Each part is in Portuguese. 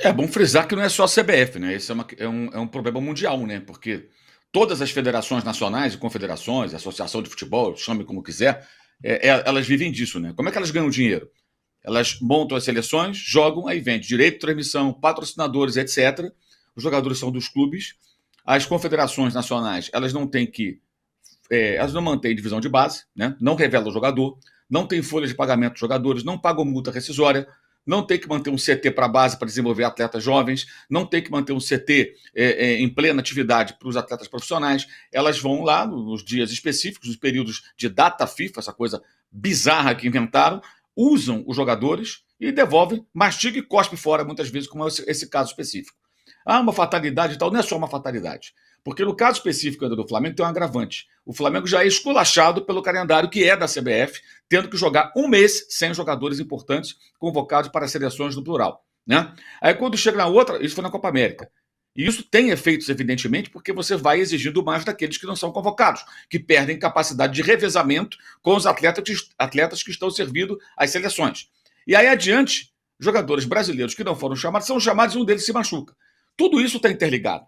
É bom frisar que não é só a CBF, né? Esse é um problema mundial, né? Porque todas as federações nacionais e confederações, associação de futebol, chame como quiser, elas vivem disso, né? Como é que elas ganham dinheiro? Elas montam as seleções, jogam, aí vende direito de transmissão, patrocinadores, etc. Os jogadores são dos clubes. As confederações nacionais, elas não têm elas não mantêm divisão de base, né? Não revelam o jogador, não tem folha de pagamento dos jogadores, não pagam multa rescisória, não tem que manter um CT para a base para desenvolver atletas jovens, não tem que manter um CT em plena atividade para os atletas profissionais. Elas vão lá nos dias específicos, nos períodos de data FIFA, essa coisa bizarra que inventaram, usam os jogadores e devolvem, mastiga e cospe fora, muitas vezes, como é esse caso específico. Ah, uma fatalidade e tal. Não é só uma fatalidade. Porque no caso específico do Flamengo tem um agravante. O Flamengo já é esculachado pelo calendário que é da CBF, tendo que jogar um mês sem jogadores importantes convocados para seleções no plural. Né? Aí quando chega na outra, isso foi na Copa América. E isso tem efeitos, evidentemente, porque você vai exigindo mais daqueles que não são convocados, que perdem capacidade de revezamento com os atletas que estão servindo às seleções. E aí adiante, jogadores brasileiros que não foram chamados são chamados e um deles se machuca. Tudo isso está interligado.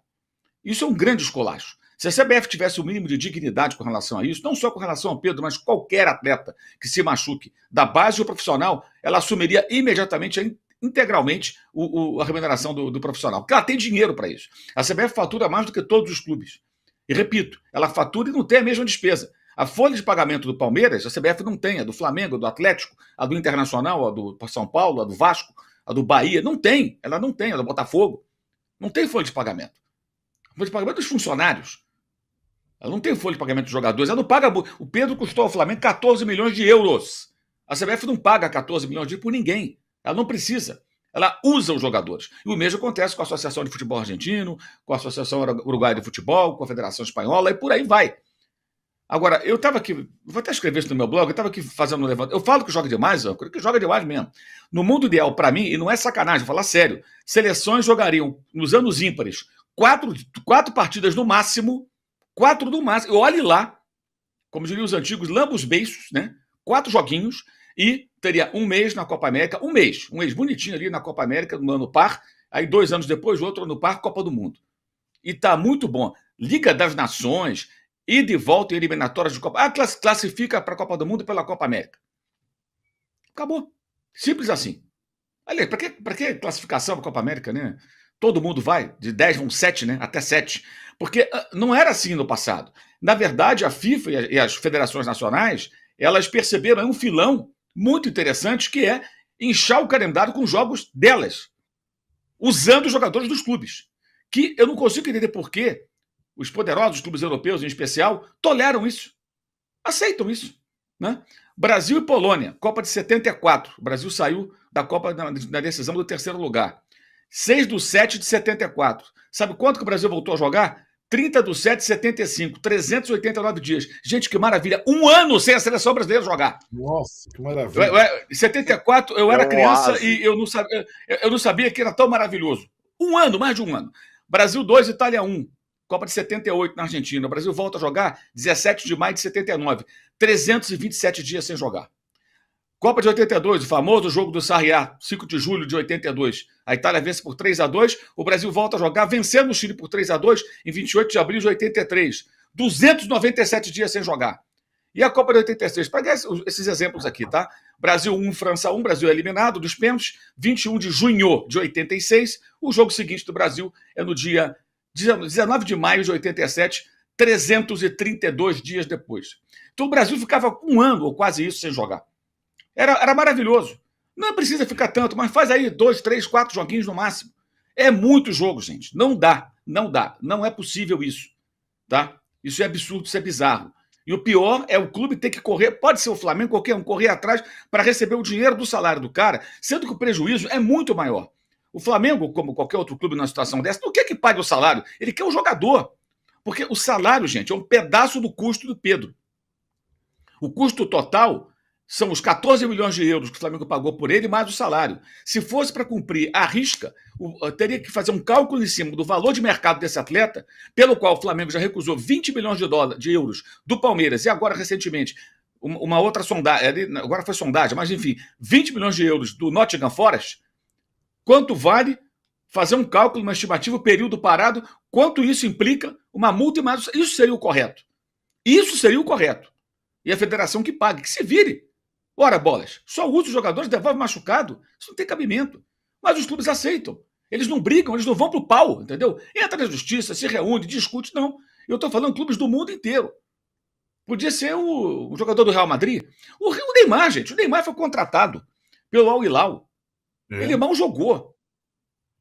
Isso é um grande esculacho. Se a CBF tivesse o mínimo de dignidade com relação a isso, não só com relação ao Pedro, mas qualquer atleta que se machuque, da base ou profissional, ela assumiria imediatamente, integralmente, a remuneração do profissional. Porque ela tem dinheiro para isso. A CBF fatura mais do que todos os clubes. E repito, ela fatura e não tem a mesma despesa. A folha de pagamento do Palmeiras, a CBF não tem. A do Flamengo, a do Atlético, a do Internacional, a do São Paulo, a do Vasco, a do Bahia. Não tem. Ela não tem. A do Botafogo. Não tem folha de pagamento. Folha de pagamento dos funcionários. Ela não tem folha de pagamento dos jogadores. Ela não paga. O Pedro custou ao Flamengo 14 milhões de euros. A CBF não paga 14 milhões de euros por ninguém. Ela não precisa. Ela usa os jogadores. E o mesmo acontece com a Associação de Futebol Argentino, com a Associação Uruguaia de Futebol, com a Federação Espanhola, e por aí vai. Agora, eu estava aqui, vou até escrever isso no meu blog, eu estava aqui fazendo um levantamento. Eu falo que joga demais, âncora, que joga demais mesmo. No mundo ideal, para mim, e não é sacanagem, vou falar sério, seleções jogariam, nos anos ímpares, quatro partidas no máximo, quatro no máximo, olhe lá, como diriam os antigos, lamba os beiços, né? 4 joguinhos, e teria um mês na Copa América, um mês bonitinho ali na Copa América, no ano par, aí 2 anos depois, outro ano par, Copa do Mundo. E tá muito bom. Liga das Nações, ida e volta em eliminatórias de Copa. Classifica para a Copa do Mundo pela Copa América. Acabou. Simples assim. Aliás, para que classificação para a Copa América, né? Todo mundo vai, de 10 vão 7, né? Até 7. Porque não era assim no passado. Na verdade, a FIFA e as federações nacionais, elas perceberam um filão muito interessante, que é inchar o calendário com jogos delas, usando os jogadores dos clubes. Que eu não consigo entender por que os poderosos clubes europeus, em especial, toleram isso. Aceitam isso. Né? Brasil e Polônia, Copa de 74. O Brasil saiu da Copa na decisão do 3º lugar. 6/7/74. Sabe quanto que o Brasil voltou a jogar? 30/7/75. 389 dias. Gente, que maravilha. Um ano sem a seleção brasileira jogar. Nossa, que maravilha. Em 74, eu era criança e eu não sabia que era tão maravilhoso. Um ano, mais de um ano. Brasil 2, Itália 1. Copa de 78 na Argentina. O Brasil volta a jogar 17 de maio de 79. 327 dias sem jogar. Copa de 82, o famoso jogo do Sarriá, 5 de julho de 82. A Itália vence por 3-2, o Brasil volta a jogar, vencendo o Chile por 3-2 em 28 de abril de 83. 297 dias sem jogar. E a Copa de 86, para esses exemplos aqui, tá? Brasil 1, França 1, Brasil é eliminado dos pênaltis, 21 de junho de 86. O jogo seguinte do Brasil é no dia 19 de maio de 87, 332 dias depois. Então o Brasil ficava um ano, ou quase isso, sem jogar. Era maravilhoso. Não precisa ficar tanto, mas faz aí 2, 3, 4 joguinhos no máximo. É muito jogo, gente. Não dá. Não é possível isso. Tá? Isso é absurdo, isso é bizarro. E o pior é o clube ter que correr, pode ser o Flamengo, qualquer um, correr atrás para receber o dinheiro do salário do cara, sendo que o prejuízo é muito maior. O Flamengo, como qualquer outro clube numa situação dessa, não quer que pague o salário, ele quer o jogador. Porque o salário, gente, é um pedaço do custo do Pedro. O custo total são os 14 milhões de euros que o Flamengo pagou por ele, mais o salário. Se fosse para cumprir à risca, teria que fazer um cálculo em cima do valor de mercado desse atleta, pelo qual o Flamengo já recusou 20 milhões de euros do Palmeiras, e agora, recentemente, uma outra sondagem, agora foi sondagem, mas enfim, 20 milhões de euros do Nottingham Forest. Quanto vale fazer um cálculo, uma estimativa, o período parado, quanto isso implica, uma multa e mais. Isso seria o correto. Isso seria o correto. E a federação que pague, que se vire. Ora, bolas, só usa os jogadores, devolve machucado. Isso não tem cabimento. Mas os clubes aceitam. Eles não brigam, eles não vão pro pau, entendeu? Entra na justiça, se reúne, discute, não. Eu estou falando clubes do mundo inteiro. Podia ser o jogador do Real Madrid. O Neymar, gente. O Neymar foi contratado pelo Al Hilal. Ele mal jogou.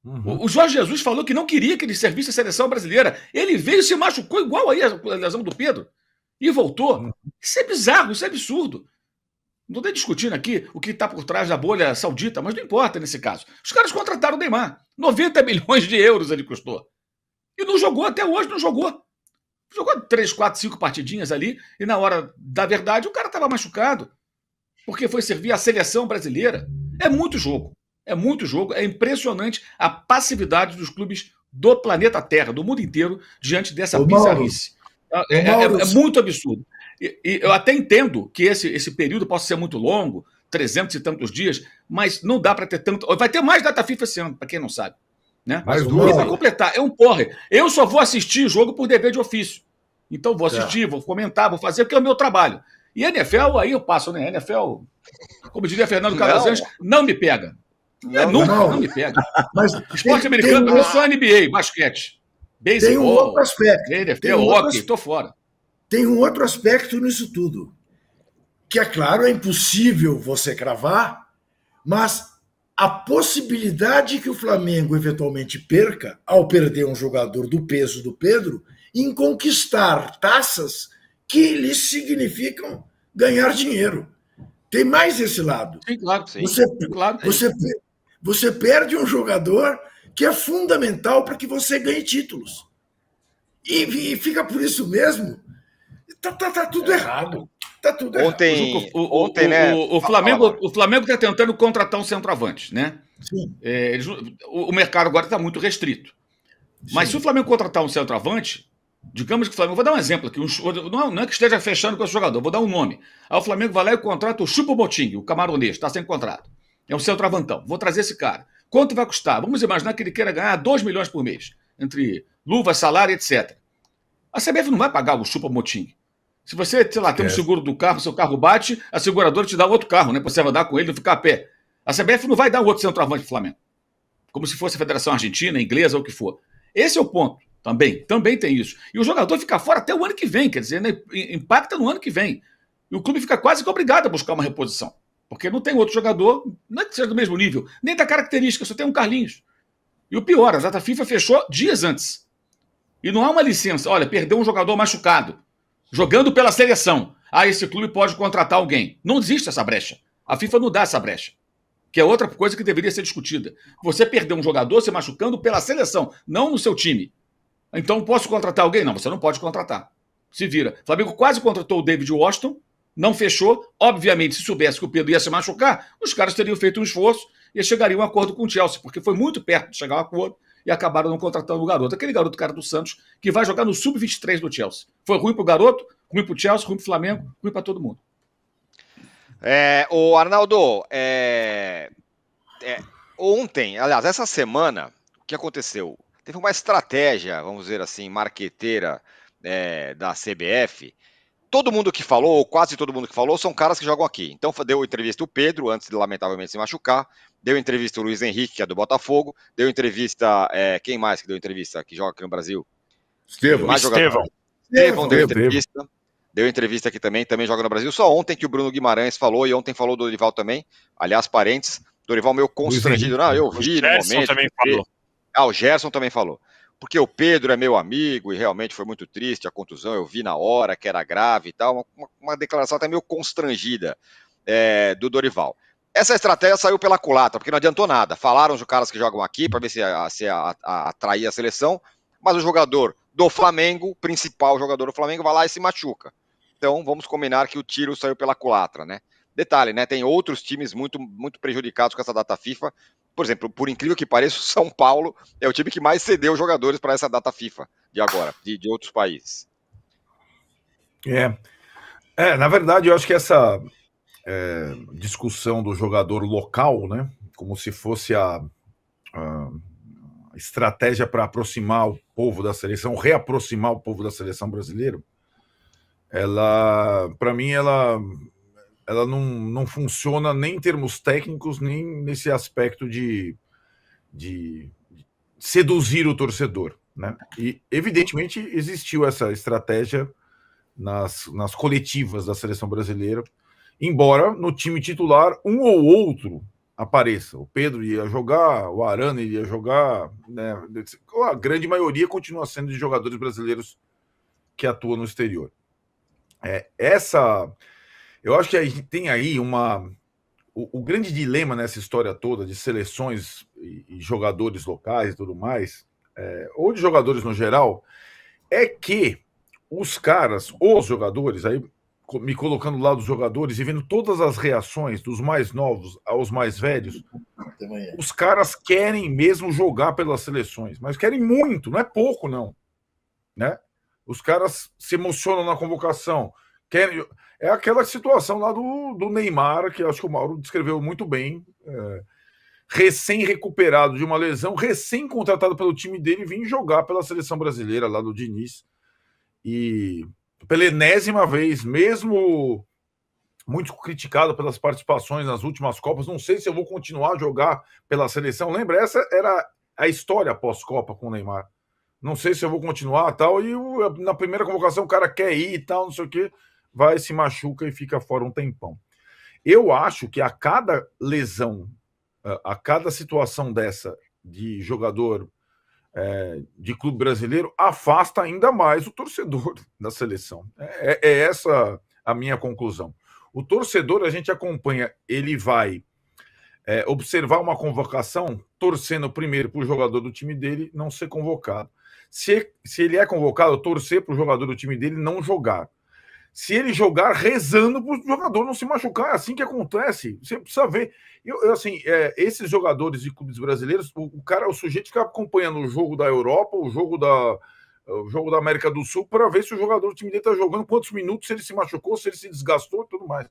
O Jorge Jesus falou que não queria que ele servisse a seleção brasileira. Ele veio e se machucou igual aí a lesão do Pedro. E voltou. Isso é bizarro, isso é absurdo. Não estou discutindo aqui o que está por trás da bolha saudita, mas não importa nesse caso. Os caras contrataram o Neymar. 90 milhões de euros ele custou. E não jogou até hoje, não jogou. Jogou 3, 4, 5 partidinhas ali e na hora da verdade o cara estava machucado. Porque foi servir a seleção brasileira. É muito jogo. É muito jogo. É impressionante a passividade dos clubes do planeta Terra, do mundo inteiro, diante dessa bizarrice. É muito absurdo. E eu até entendo que esse período possa ser muito longo, 300 e tantos dias, mas não dá para ter tanto. Vai ter mais data FIFA esse ano, para quem não sabe. Né? Mas para completar, é um porre. Eu só vou assistir jogo por dever de ofício. Então vou assistir, vou comentar, vou fazer, porque é o meu trabalho. E NFL, aí eu passo, né? NFL, como diria Fernando Calazans, não me pega. Não me pega. Mas esporte americano, eu sou NBA, basquete. Beisebol, tem um outro aspecto. NFL, hockey, estou fora. Tem um outro aspecto nisso tudo. Que, é claro, é impossível você cravar, mas a possibilidade que o Flamengo eventualmente perca, ao perder um jogador do peso do Pedro, em conquistar taças que lhes significam ganhar dinheiro. Tem mais esse lado. Sim, claro. Sim. Você perde um jogador que é fundamental para que você ganhe títulos. E fica por isso mesmo. Tá tudo errado. Tá tudo ontem, errado. Ontem, né? O Flamengo está tentando contratar um centroavante, né? Sim. O mercado agora está muito restrito. Mas se o Flamengo contratar um centroavante, digamos que o Flamengo... Vou dar um exemplo aqui. Não é que esteja fechando com esse jogador, vou dar um nome. Aí o Flamengo vai lá e contrata o Choupo-Moting, o camaronês, está sem contrato. É um centroavantão. Vou trazer esse cara. Quanto vai custar? Vamos imaginar que ele queira ganhar 2 milhões por mês, entre luvas, salário, etc. A CBF não vai pagar o Choupo-Moting. Se você, sei lá, tem um seguro do carro, seu carro bate, a seguradora te dá outro carro, né? Pra você andar com ele e não ficar a pé. A CBF não vai dar outro centroavante pro Flamengo. Como se fosse a Federação Argentina, Inglesa, ou o que for. Esse é o ponto. Também tem isso. E o jogador fica fora até o ano que vem, quer dizer, né? Impacta no ano que vem. E o clube fica quase que obrigado a buscar uma reposição. Porque não tem outro jogador, não é que seja do mesmo nível, nem da característica, só tem um Carlinhos. E o pior, a data FIFA fechou dias antes. E não há uma licença. Olha, perdeu um jogador machucado, jogando pela seleção. Esse clube pode contratar alguém. Não existe essa brecha. A FIFA não dá essa brecha. Que é outra coisa que deveria ser discutida. Você perdeu um jogador se machucando pela seleção, não no seu time. Então, posso contratar alguém? Não, você não pode contratar. Se vira. O Flamengo quase contratou o David Washington, não fechou. Obviamente, se soubesse que o Pedro ia se machucar, os caras teriam feito um esforço e chegariam a um acordo com o Chelsea, porque foi muito perto de chegar a um acordo e acabaram não contratando o garoto. Aquele garoto, cara do Santos, que vai jogar no Sub-23 do Chelsea. Foi ruim pro garoto, ruim pro Chelsea, ruim pro Flamengo, ruim para todo mundo. O Arnaldo, ontem, aliás, essa semana, o que aconteceu? Teve uma estratégia, vamos dizer assim, marqueteira da CBF. Todo mundo que falou, ou quase todo mundo que falou, são caras que jogam aqui. Então deu entrevista o Pedro, antes de lamentavelmente se machucar. Deu entrevista o Luiz Henrique, que é do Botafogo. Deu entrevista, quem mais que deu entrevista, que joga aqui no Brasil? Estevão deu entrevista. Deu entrevista aqui também joga no Brasil. Só ontem que o Bruno Guimarães falou, e ontem falou do Dorival também. Aliás, parentes, Dorival meio constrangido. Não, eu vi no momento. Também falou. O Gerson também falou. Porque o Pedro é meu amigo e realmente foi muito triste a contusão, eu vi na hora que era grave e tal, uma declaração até meio constrangida do Dorival. Essa estratégia saiu pela culatra, porque não adiantou nada. Falaram os caras que jogam aqui para ver se atrair a seleção, mas o jogador do Flamengo, principal jogador do Flamengo, vai lá e se machuca. Então vamos combinar que o tiro saiu pela culatra, né? Detalhe, né? Tem outros times muito, muito prejudicados com essa data FIFA. Por exemplo, por incrível que pareça, o São Paulo é o time que mais cedeu jogadores para essa data FIFA de agora, de outros países. Na verdade, eu acho que essa discussão do jogador local, né, como se fosse estratégia para aproximar o povo da seleção, reaproximar o povo da seleção brasileira, ela, para mim, ela não funciona nem em termos técnicos, nem nesse aspecto de seduzir o torcedor, né? E, evidentemente, existiu essa estratégia nas coletivas da seleção brasileira, embora no time titular um ou outro apareça. O Pedro ia jogar, o Arana iria jogar, né? A grande maioria continua sendo de jogadores brasileiros que atuam no exterior. Eu acho que a gente tem aí o grande dilema nessa história toda de seleções e jogadores locais e tudo mais, ou de jogadores no geral, é que os jogadores, aí me colocando lá dos jogadores e vendo todas as reações dos mais novos aos mais velhos, os caras querem mesmo jogar pelas seleções, mas querem muito, não é pouco não, né? Os caras se emocionam na convocação, querem... É aquela situação lá do Neymar, que acho que o Mauro descreveu muito bem, recém-recuperado de uma lesão, recém-contratado pelo time dele, vir jogar pela seleção brasileira lá do Diniz. E pela enésima vez, mesmo muito criticado pelas participações nas últimas Copas, não sei se eu vou continuar a jogar pela seleção. Lembra? Essa era a história pós-Copa com o Neymar. Não sei se eu vou continuar tal. E na primeira convocação o cara quer ir e tal, não sei o quê. Vai, se machuca e fica fora um tempão. Eu acho que a cada lesão, a cada situação dessa de jogador de clube brasileiro, afasta ainda mais o torcedor da seleção. É essa a minha conclusão. O torcedor, a gente acompanha, ele vai observar uma convocação, torcendo primeiro para o jogador do time dele não ser convocado. Se ele é convocado, torcer para o jogador do time dele não jogar. Se ele jogar, rezando para o jogador não se machucar. É assim que acontece. Você precisa ver. Esses jogadores de clubes brasileiros, o sujeito fica acompanhando o jogo da Europa, o jogo da América do Sul, para ver se o jogador do time dele está jogando, quantos minutos, se ele se machucou, se ele se desgastou e tudo mais.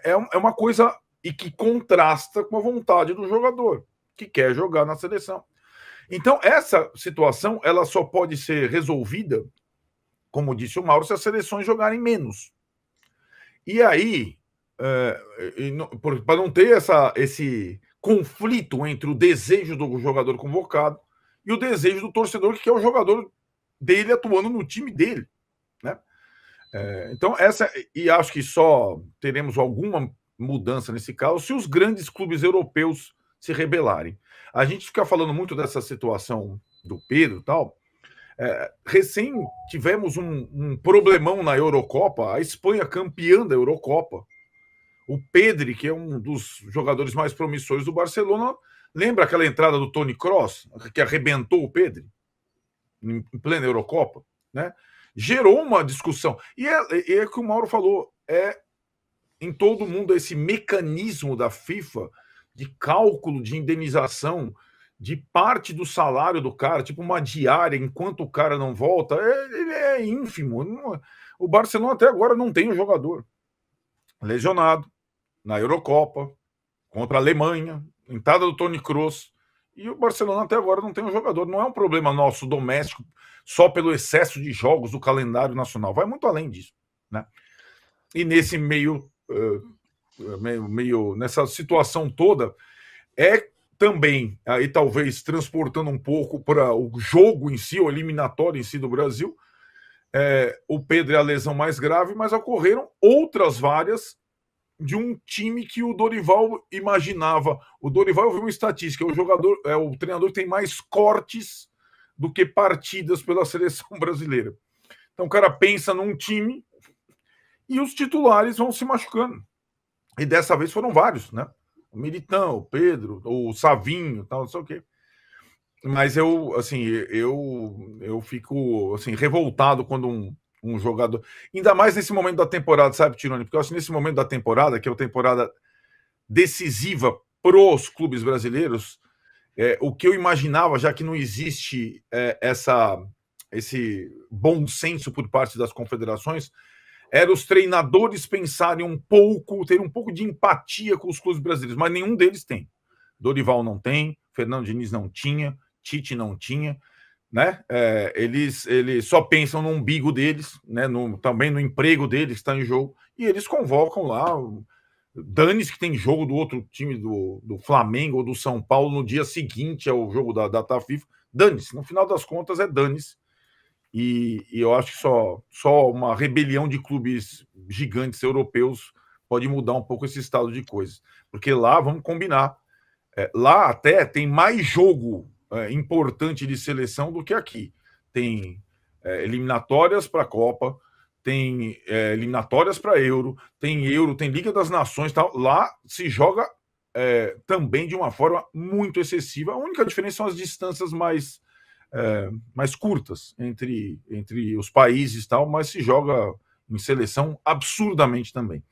É uma coisa e que contrasta com a vontade do jogador, que quer jogar na seleção. Então, essa situação ela só pode ser resolvida, como disse o Mauro, se as seleções jogarem menos. E aí, para não ter esse conflito entre o desejo do jogador convocado e o desejo do torcedor, que quer o jogador dele atuando no time dele, né? Então, e acho que só teremos alguma mudança nesse caso se os grandes clubes europeus se rebelarem. A gente fica falando muito dessa situação do Pedro e tal. Recém tivemos um problemão na Eurocopa, a Espanha campeã da Eurocopa. O Pedri, que é um dos jogadores mais promissores do Barcelona, lembra aquela entrada do Toni Kroos, que arrebentou o Pedri em plena Eurocopa, né? Gerou uma discussão. E é o que o Mauro falou, em todo mundo esse mecanismo da FIFA de cálculo de indenização de parte do salário do cara, tipo uma diária, enquanto o cara não volta, ele é ínfimo. O Barcelona até agora não tem um jogador lesionado na Eurocopa, contra a Alemanha, entrada do Toni Kroos, e o Barcelona até agora não tem um jogador. Não é um problema nosso doméstico, só pelo excesso de jogos do calendário nacional, vai muito além disso, né? E nesse nessa situação toda, também, aí talvez transportando um pouco para o jogo em si, o eliminatório em si do Brasil, o Pedro é a lesão mais grave, mas ocorreram outras várias de um time que o Dorival imaginava. O Dorival viu uma estatística, o treinador tem mais cortes do que partidas pela seleção brasileira. Então o cara pensa num time e os titulares vão se machucando. E dessa vez foram vários, né? O Militão, o Pedro, o Savinho, tal, não sei o quê. Mas eu fico assim, revoltado quando um jogador... Ainda mais nesse momento da temporada, sabe, Tironi? Porque eu acho que nesse momento da temporada, que é uma temporada decisiva para os clubes brasileiros, o que eu imaginava, já que não existe esse bom senso por parte das confederações, era os treinadores pensarem terem um pouco de empatia com os clubes brasileiros, mas nenhum deles tem. Dorival não tem, Fernando Diniz não tinha, Tite não tinha, né? Eles só pensam no umbigo deles, né? Também no emprego deles que está em jogo, e eles convocam lá. Dane-se que tem jogo do outro time do Flamengo ou do São Paulo no dia seguinte ao jogo da data FIFA. Dane-se, no final das contas é dane-se. E eu acho que só uma rebelião de clubes gigantes europeus pode mudar um pouco esse estado de coisas. Porque lá, vamos combinar, lá até tem mais jogo importante de seleção do que aqui. Tem eliminatórias para a Copa, tem eliminatórias para Euro, tem Liga das Nações, tal. Lá se joga também de uma forma muito excessiva. A única diferença são as distâncias mais curtas entre os países, tal, mas se joga em seleção absurdamente também.